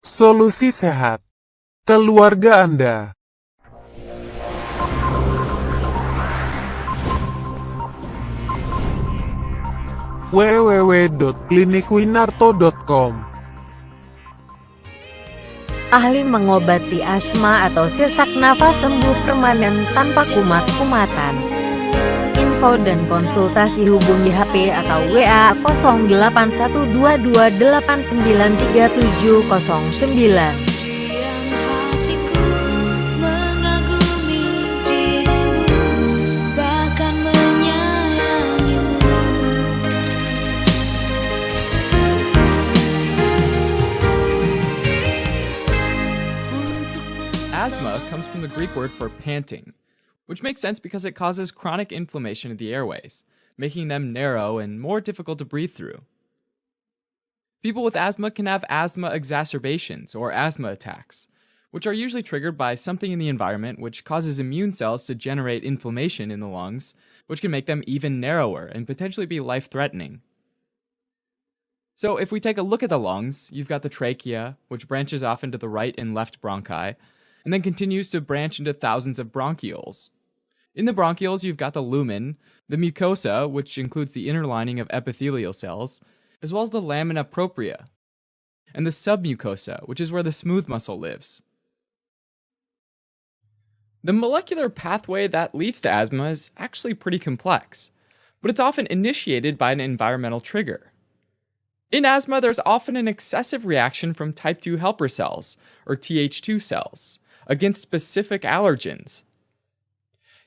Solusi sehat. Keluarga Anda. www.klinikwinarto.com. Ahli mengobati asma atau sesak nafas sembuh permanen tanpa kumat-kumatan. Info dan konsultasi hubungi HP atau WA 081228933709. Asthma comes from the Greek word for panting, which makes sense because it causes chronic inflammation of the airways, making them narrow and more difficult to breathe through. People with asthma can have asthma exacerbations or asthma attacks, which are usually triggered by something in the environment which causes immune cells to generate inflammation in the lungs, which can make them even narrower and potentially be life-threatening. So if we take a look at the lungs, you've got the trachea, which branches off into the right and left bronchi, and then continues to branch into thousands of bronchioles. In the bronchioles, you've got the lumen, the mucosa, which includes the inner lining of epithelial cells, as well as the lamina propria, and the submucosa, which is where the smooth muscle lives. The molecular pathway that leads to asthma is actually pretty complex, but it's often initiated by an environmental trigger. In asthma, there's often an excessive reaction from type 2 helper cells, or Th2 cells, against specific allergens.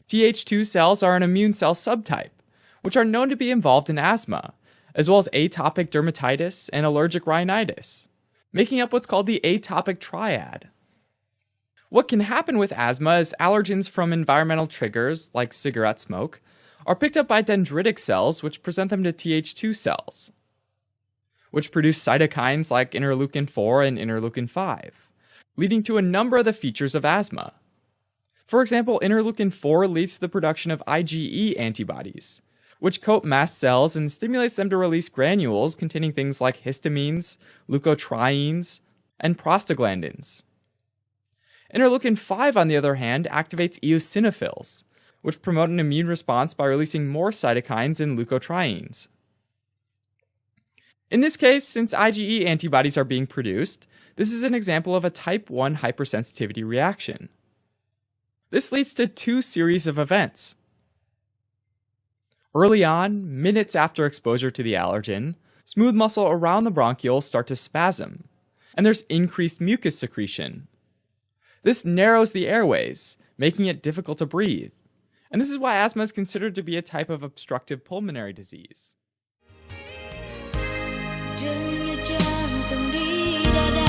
Th2 cells are an immune cell subtype, which are known to be involved in asthma, as well as atopic dermatitis and allergic rhinitis, making up what's called the atopic triad. What can happen with asthma is allergens from environmental triggers, like cigarette smoke, are picked up by dendritic cells, which present them to Th2 cells, which produce cytokines like interleukin 4 and interleukin 5. Leading to a number of the features of asthma. For example, interleukin 4 leads to the production of IgE antibodies, which coat mast cells and stimulates them to release granules containing things like histamines, leukotrienes, and prostaglandins. Interleukin 5, on the other hand, activates eosinophils, which promote an immune response by releasing more cytokines and leukotrienes. In this case, since IgE antibodies are being produced, this is an example of a type 1 hypersensitivity reaction. This leads to two series of events. Early on, minutes after exposure to the allergen, smooth muscle around the bronchioles start to spasm, and there's increased mucus secretion. This narrows the airways, making it difficult to breathe, and this is why asthma is considered to be a type of obstructive pulmonary disease. Denyut jantung di dada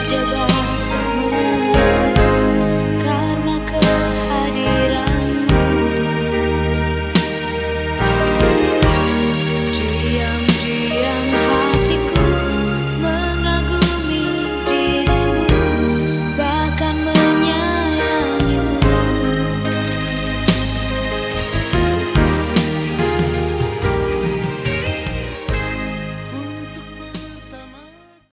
berdebar.